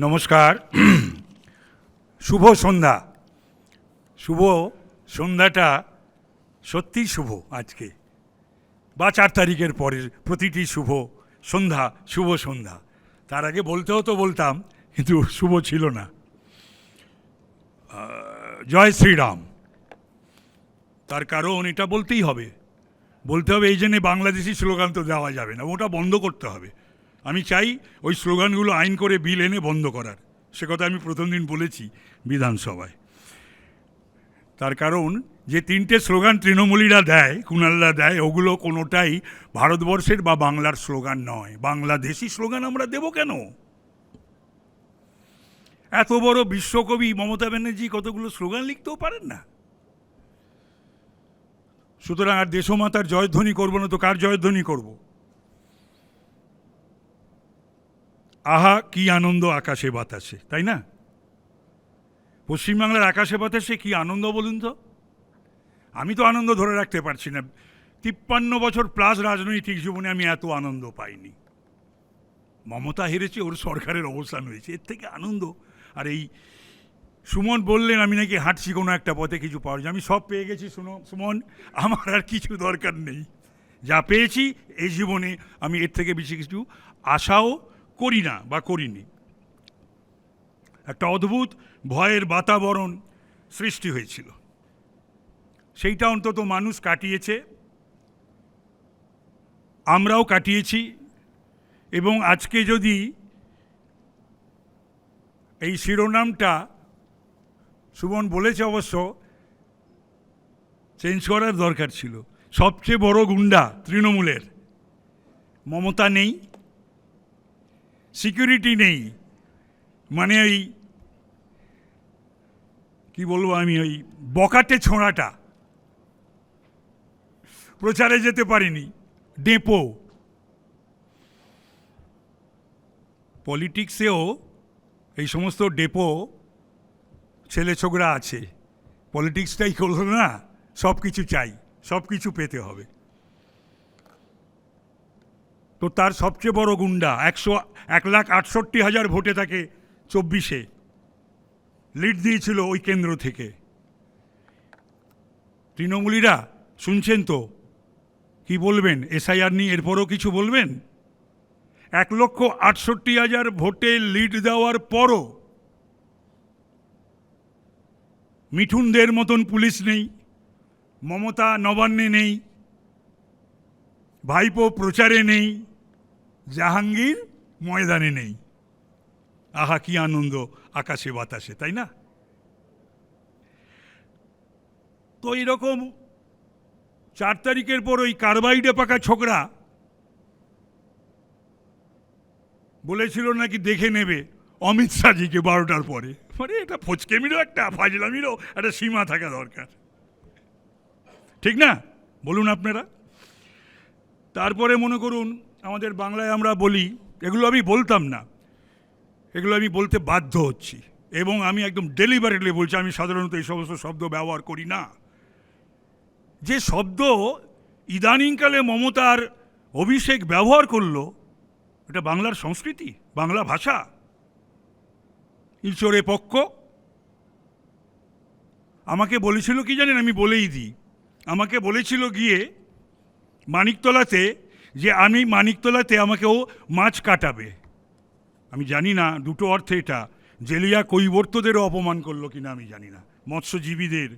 নমস্কার। শুভ সন্ধ্যা। শুভ সন্ধ্যাটা সত্যিই শুভ আজকে, বা 4 তারিখের পরের প্রতিটি শুভ সন্ধ্যা শুভ সন্ধ্যা। তার আগে বলতেও তো বলতাম, কিন্তু শুভ ছিল না। জয় শ্রীরাম। তার কারণ এটা বলতেই হবে, এই জন্যে বাংলাদেশি স্লোগান তো দেওয়া যাবে না, ওটা বন্ধ করতে হবে। আমি চাই ওই স্লোগানগুলো আইন করে বিল এনে বন্ধ করার, সে কথা আমি প্রথম দিন বলেছি বিধানসভায়। তার কারণ যে 3টে স্লোগান তৃণমূলীরা দেয়, কুণালরা দেয়, ওগুলো কোনোটাই ভারতবর্ষের বা বাংলার স্লোগান নয়। বাংলাদেশি স্লোগান আমরা দেব কেন? এত বড় বিশ্বকবি মমতা ব্যানার্জি কতগুলো স্লোগান লিখতেও পারেন না। সুতরাং আর দেশমাতার জয়ধ্বনি করবো না তো কার জয়ধ্বনি করব? আহা কি আনন্দ আকাশে বাতাসে, তাই না? পশ্চিমবাংলার আকাশে বাতাসে কি আনন্দ বলুন তো? আমি তো আনন্দ ধরে রাখতে পারছি না। 53 বছর প্লাস রাজনৈতিক জীবনে আমি এত আনন্দ পাইনি। মমতা হেরেছে, ওর সরকারের অবসান হয়েছে, এর থেকে আনন্দ। আর এই সুমন বললেন আমি নাকি হাঁটছি কোনো একটা পথে কিছু পাওয়া যায়। আমি সব পেয়ে গেছি সুমন, আমার আর কিছু দরকার নেই। যা পেয়েছি এই জীবনে আমি এর থেকে বেশি কিছু আশাও করি না বা করিনি। একটা অদ্ভুত ভয়ের বাতাবরণ সৃষ্টি হয়েছিল, সেইটা অন্তত মানুষ কাটিয়েছে, আমরাও কাটিয়েছি। এবং আজকে যদি এই শিরোনামটা, সুমন বলেছে অবশ্য, চেঞ্জ করার দরকার ছিল। সবচেয়ে বড় গুন্ডা তৃণমূলের, মমতা নেই, সিকিউরিটি নেই, মানে ওই কি বলবো আমি, ওই বকাটে ছোঁড়াটা প্রচারে যেতে পারিনি, ডেপো। পলিটিক্সেও এই সমস্ত ডেপো ছেলে ছোকরা আছে। পলিটিক্সটাই করলো না, সব কিছু চাই, সব কিছু পেতে হবে। তো তার সবচেয়ে বড় গুন্ডা 1,68,000 ভোটে তাকে 24-এ লিড দিয়েছিল ওই কেন্দ্র থেকে। তৃণমূলীরা শুনছেন তো, কি বলবেন এসআইআর নিয়ে? এরপরও কিছু বলবেন? 1,68,000 ভোটে লিড দেওয়ার পরও মিঠুনদের মতন পুলিশ নেই, মমতা নবান্নে নেই, ভাইপো প্রচারে নেই, জাহাঙ্গীর ময়দানে নেই। আহা কি আনন্দ আকাশে বাতাসে, তাই না? তো এইরকম 4 তারিখের পর ওই কারবাইডে পাকা ছোকরা বলেছিল নাকি দেখে নেবে অমিত শাহজিকে 12টার পরে। মানে এটা ফচকেমিরও একটা, ফাজলামিরও একটা সীমা থাকা দরকার, ঠিক না? বলুন আপনারা। তারপরে মনে করুন আমাদের বাংলায় আমরা বলি, এগুলো আমি বলতাম না, এগুলো আমি বলতে বাধ্য হচ্ছি, এবং আমি একদম ডেলিভারেটলি বলছি, আমি সাধারণত এই সমস্ত শব্দ ব্যবহার করি না। যে শব্দ ইদানিংকালে মমতার অভিষেক ব্যবহার করলো, এটা বাংলার সংস্কৃতি, বাংলা ভাষা। ইলচরে পক্ষ আমাকে বলেছিল কি জানেন, আমি বলেই দিই, আমাকে বলেছিল গিয়ে মানিকতলাতে, যে আমি মানিকতলাতে আমাকে ও মাছ কাটাবে। আমি জানি না দুটো অর্থে এটা জেলিয়া কৈবর্তদেরও অপমান করলো কিনা আমি জানি না, মৎস্যজীবীদের।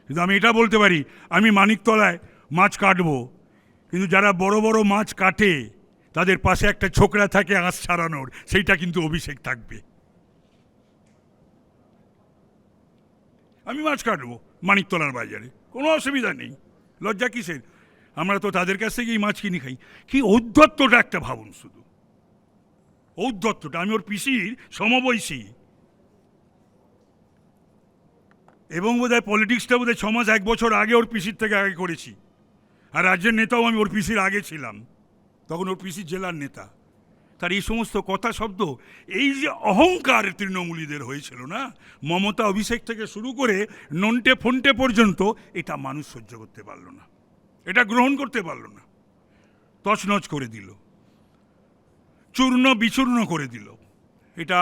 কিন্তু আমি এটা বলতে পারি, আমি মানিকতলায় মাছ কাটবো, কিন্তু যারা বড় বড় মাছ কাটে তাদের পাশে একটা ছোকরা থাকে আঁশ ছাড়ানোর, সেইটা কিন্তু অভিষেক থাকবে। আমি মাছ কাটবো মানিকতলার বাজারে, কোনো অসুবিধা নেই, লজ্জা কিসের? আমরা তো তাদের কাছ থেকেই মাছ কিনে খাই। কি ঔদ্ধত্যটা একটা ভাবুন শুধু, ঔদ্ধত্যটা। আমি ওর পিসির সমবয়সী, এবং বোধহয় পলিটিক্সটা বোধহয় 6 মাস 1 বছর আগে ওর পিসির থেকে আগে করেছি। আর রাজ্যের নেতাও আমি ওর পিসির আগে ছিলাম, তখন ওর পিসির জেলার নেতা। তার এই সমস্ত কথা শব্দ, এই যে অহংকার তৃণমূলীদের হয়েছিল না, মমতা অভিষেক থেকে শুরু করে নন্টে ফন্টে পর্যন্ত, এটা মানুষ সহ্য করতে পারল না, এটা গ্রহণ করতে পারল না, তছনছ করে দিল, চূর্ণ বিচূর্ণ করে দিল। এটা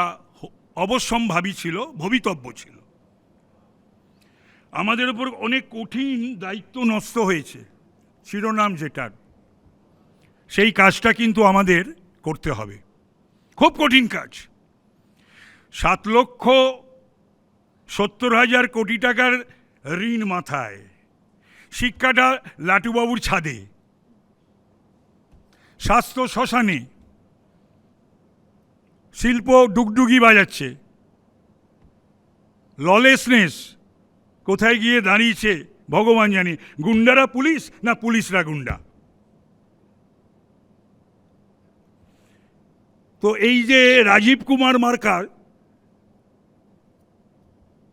অবশ্যম্ভাবী ছিল, ভবিতব্য ছিল। আমাদের উপর অনেক কঠিন দায়িত্ব নষ্ট হয়েছে, শিরোনাম যেটার, সেই কাজটা কিন্তু আমাদের করতে হবে। খুব কঠিন কাজ। 7,70,000 কোটি টাকার ঋণ মাথায়, শিক্ষাটা লাটুবাবুর ছাদে, স্বাস্থ্য শ্মশানে, শিল্প ডুগডুগি বাজাচ্ছে, ললেসনেস কোথায় গিয়ে দাঁড়িয়েছে ভগবান জানে। গুন্ডারা পুলিশ না পুলিশরা গুন্ডা। তো এই যে রাজীব কুমার মার্কা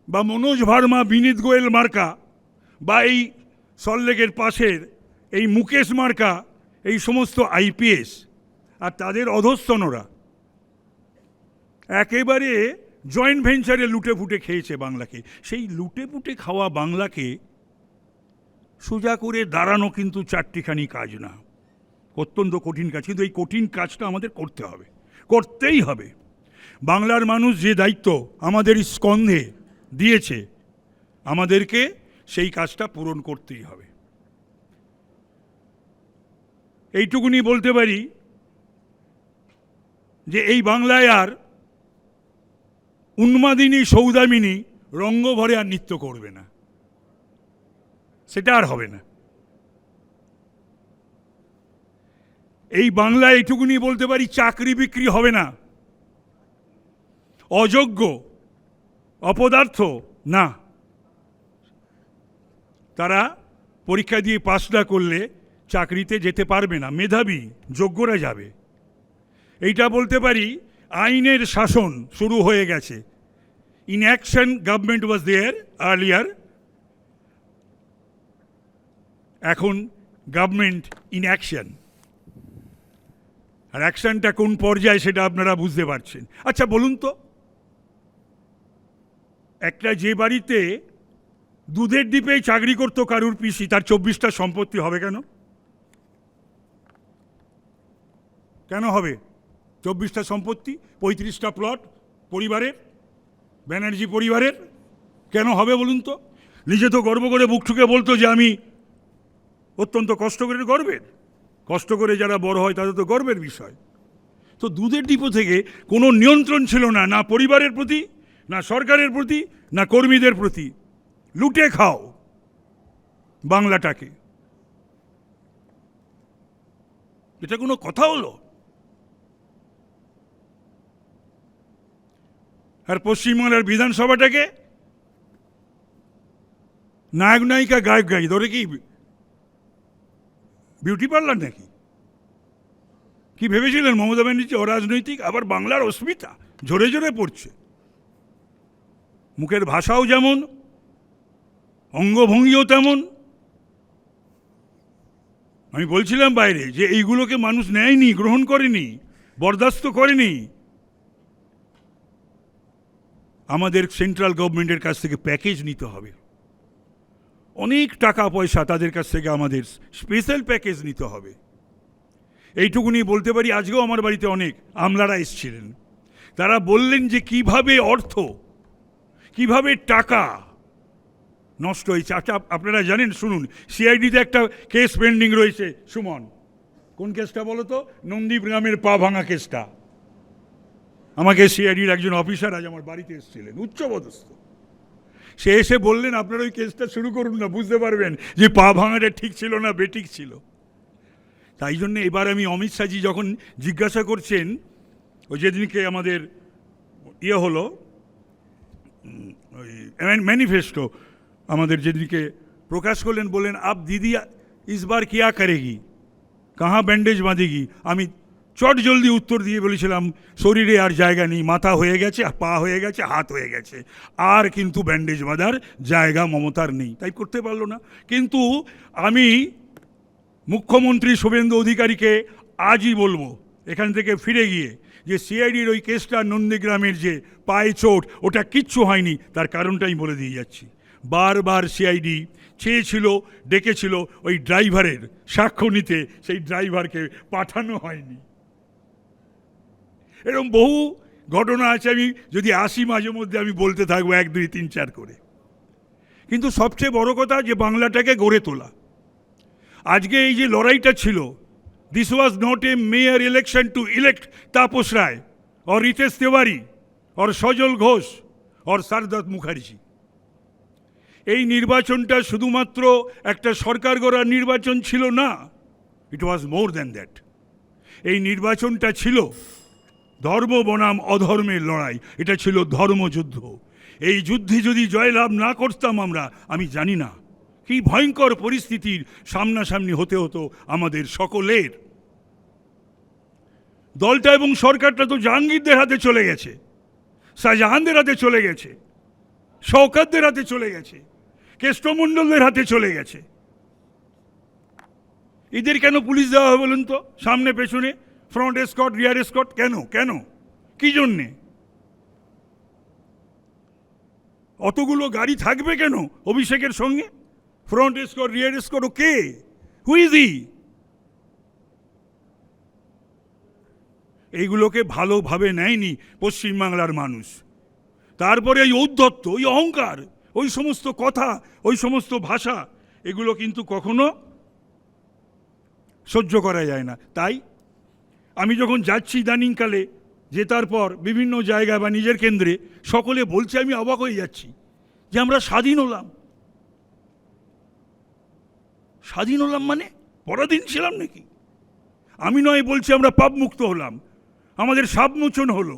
বা মনোজ ভার্মা, বিনীত গোয়েল মার্কা, বা এই সল্টলেকের পাশের এই মুকেশ মার্কা, এই সমস্ত আইপিএস আর তাদের অধস্তনরা একেবারে জয়েন্ট ভেঞ্চারে লুটে ফুটে খেয়েছে বাংলাকে। সেই লুটে পুটে খাওয়া বাংলাকে সোজা করে দাঁড়ানো কিন্তু চারটিখানি কাজ না, অত্যন্ত কঠিন কাজ। কিন্তু এই কঠিন কাজটা আমাদের করতে হবে, করতেই হবে। বাংলার মানুষ যে দায়িত্ব আমাদের স্কন্ধে দিয়েছে, আমাদেরকে সেই কাজটা পূরণ করতেই হবে। এইটুকুনি বলতে পারি যে এই বাংলায় আর উন্মাদিনী সৌদামিনী রঙ্গভরে আর নৃত্য করবে না, সেটা আর হবে না। এই বাংলায় এইটুকুনি বলতে পারি, চাকরি বিক্রি হবে না, অযোগ্য অপদার্থ না, তারা পরীক্ষা দিয়ে পাস না করলে চাকরিতে যেতে পারবে না, মেধাবী যোগ্যরা যাবে। এইটা বলতে পারি, আইনের শাসন শুরু হয়ে গেছে। In action government was there earlier, এখন গভর্নমেন্ট ইন অ্যাকশন। আর অ্যাকশনটা কোন পর্যায়ে সেটা আপনারা বুঝতে পারছেন। আচ্ছা বলুন তো, একটা যে বাড়িতে দুধের ডিপেই চাকরি করতো কারুর পিসি, তার 24টা সম্পত্তি হবে কেন? কেন হবে 24টা সম্পত্তি, 35টা প্লট পরিবারের, ব্যানার্জি পরিবারের? কেন হবে বলুন তো? নিজে তো গর্ব করে বুক ঠুকে বলতো যে আমি অত্যন্ত কষ্ট করে, গর্বের, কষ্ট করে যারা বড় হয় তাদের তো গর্বের বিষয়। তো দুধের ডিপো থেকে কোনো নিয়ন্ত্রণ ছিল না, না পরিবারের প্রতি, না সরকারের প্রতি, না কর্মীদের প্রতি। লুটে খাও বাংলাটাকে, এটা কোনো কথা হলো? আর পশ্চিমবাংলার বিধানসভাটাকে নায়ক নায়িকা গায়ক গাই ধরে কি বিউটি পার্লার নাকি? কি ভেবেছিলেন মমতা ব্যানার্জি অরাজনৈতিক? আবার বাংলার অস্মিতা ঝরে ঝরে পড়ছে। মুখের ভাষাও যেমন, অঙ্গভঙ্গিও তেমন। আমি বলছিলাম বাইরে যে এইগুলোকে মানুষ নেয়নি, গ্রহণ করেনি, বরদাস্ত করেনি। আমাদের সেন্ট্রাল গভর্নমেন্টের কাছ থেকে প্যাকেজ নিতে হবে, অনেক টাকা পয়সা তাদের কাছ থেকে আমাদের স্পেশাল প্যাকেজ নিতে হবে। এইটুকুনি বলতে পারি, আজকেও আমার বাড়িতে অনেক আমলারা এসেছিলেন, তারা বললেন যে কিভাবে অর্থ, কিভাবে টাকা নষ্ট হয়েছে। আচ্ছা আপনারা জানেন, শুনুন, সিআইডিতে একটা কেস পেন্ডিং রয়েছে, সুমন। কোন কেসটা বলো তো? নন্দীপ গ্রামের পা ভাঙা কেসটা। আমাকে সিআইডির একজন অফিসার আজ আমার বাড়িতে এসেছিলেন, উচ্চপদস্থ। সে এসে বললেন আপনারা ওই কেসটা শুরু করুন না, বুঝতে পারবেন যে পা ভাঙাটা ঠিক ছিল না বেঠিক ছিল। তাই জন্য এবার আমি অমিত শাহজি যখন জিজ্ঞাসা করছেন, ওই যেদিনকে আমাদের ইয়ে হলো, ওই ম্যানিফেস্টো আমাদের যেদিনকে প্রকাশ করলেন, বললেন আপ দিদি ইস বার কিয়া করেগি, কাহা ব্যান্ডেজ বাঁধেগি? আমি চট জলদি উত্তর দিয়ে বলেছিলাম শরীরে আর জায়গা নেই, মাথা হয়ে গেছে, পা হয়ে গেছে, হাত হয়ে গেছে, আর কিন্তু ব্যান্ডেজ বাঁধার জায়গা মমতার নেই। তাই করতে পারলো না। কিন্তু আমি মুখ্যমন্ত্রী শুভেন্দু অধিকারীকে আজই বলবো, এখান থেকে ফিরে গিয়ে, যে সিআইডির ওই কেসটা নন্দীগ্রামের যে পায়ে চোট, ওটা কিচ্ছু হয়নি। তার কারণটাই বলে দিয়ে যাচ্ছি। বারবার সিআইডি চেয়েছিল, ডেকেছিল ওই ড্রাইভারের সাক্ষ্য নিতে, সেই ড্রাইভারকে পাঠানো হয়নি। এরকম বহু ঘটনা আছে, আমি যদি আসি মাঝে মধ্যে আমি বলতে থাকবো 1, 2, 3, 4 করে। কিন্তু সবচেয়ে বড় কথা যে বাংলাটাকে গড়ে তোলা। আজকে এই যে লড়াইটা ছিল, this was not a mayor election to elect Tapas Roy or Ritesh Tewari or Sajal Ghosh or Sardat Mukherjee. এই নির্বাচনটা শুধুমাত্র একটা সরকার গড়ার নির্বাচন ছিল না, ইট ওয়াজ মোর দ্যান দ্যাট। এই নির্বাচনটা ছিল ধর্ম বনাম অধর্মের লড়াই, এটা ছিল ধর্মযুদ্ধ। এই যুদ্ধে যদি জয়লাভ না করতাম আমরা, আমি জানি না কি ভয়ঙ্কর পরিস্থিতির সামনাসামনি হতে হতো আমাদের সকলের। দলটা এবং সরকারটা তো জাহাঙ্গীরদের হাতে চলে গেছে, শাহজাহানদের হাতে চলে গেছে, শওকতদের হাতে চলে গেছে, কেষ্টমণ্ডলদের হাতে চলে গেছে। এদের কেন পুলিশ দেওয়া হবে বলুন তো? সামনে পেছনে ফ্রন্ট এসকর্ট, রিয়ার এসকর্ট, কেন কেন কি জন্যে? অতগুলো গাড়ি থাকবে কেন অভিষেকের সঙ্গে? ফ্রন্ট এসকর্ট, রিয়ার এসকর্ট, ও কে? Who is he? এইগুলোকে ভালোভাবে নেয়নি পশ্চিমবাংলার মানুষ। তারপরে এই ঔদ্ধত্য, ওই অহংকার, ওই সমস্ত কথা, ওই সমস্ত ভাষা, এগুলো কিন্তু কখনো সহ্য করা যায় না। তাই আমি যখন যাচ্ছি ইদানিংকালে, জেতার পর বিভিন্ন জায়গায় বা নিজের কেন্দ্রে, সকলে বলছে, আমি অবাক হয়ে যাচ্ছি যে আমরা স্বাধীন হলাম। স্বাধীন হলাম মানে পরাধীন ছিলাম নাকি? আমি নয় বলছি আমরা পাপমুক্ত হলাম, আমাদের সাবমোচন হলো,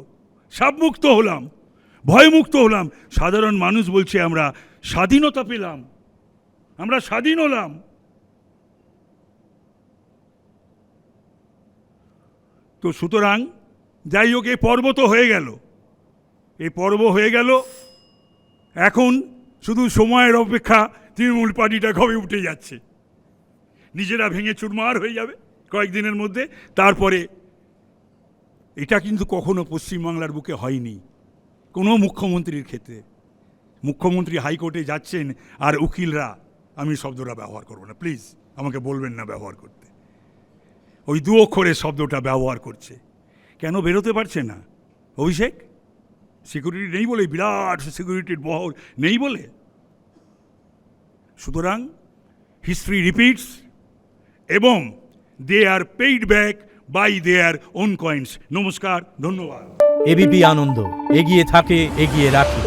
সাবমুক্ত হলাম, ভয়মুক্ত হলাম। সাধারণ মানুষ বলছে আমরা স্বাধীনতা পেলাম, আমরা স্বাধীন হলাম। তো সুতরাং যাই হোক, এ পর্ব তো হয়ে গেল, এ পর্ব হয়ে গেল। এখন শুধু সময়ের অপেক্ষা, তৃণমূল পার্টিটা কবে উঠে যাচ্ছে, নিজেরা ভেঙে চুরমার হয়ে যাবে কয়েকদিনের মধ্যে। তারপরে এটা কিন্তু কখনো পশ্চিমবাংলার বুকে হয়নি কোনো মুখ্যমন্ত্রীর ক্ষেত্রে। মুখ্যমন্ত্রী হাইকোর্টে যাচ্ছেন আর উকিলরা, আমি শব্দটা ব্যবহার করবো না, প্লিজ আমাকে বলবেন না ব্যবহার করতে, ওই 2 অক্ষরের শব্দটা ব্যবহার করছে। কেন বেরোতে পারছে না অভিষেক? সিকিউরিটি নেই বলে, বিরাট সিকিউরিটির বহর নেই বলে। সুতরাং হিস্ট্রি রিপিটস এবং they are paid back by their own coins. নমস্কার, ধন্যবাদ। এবিপি আনন্দ, এগিয়ে থাকে, এগিয়ে রাখে।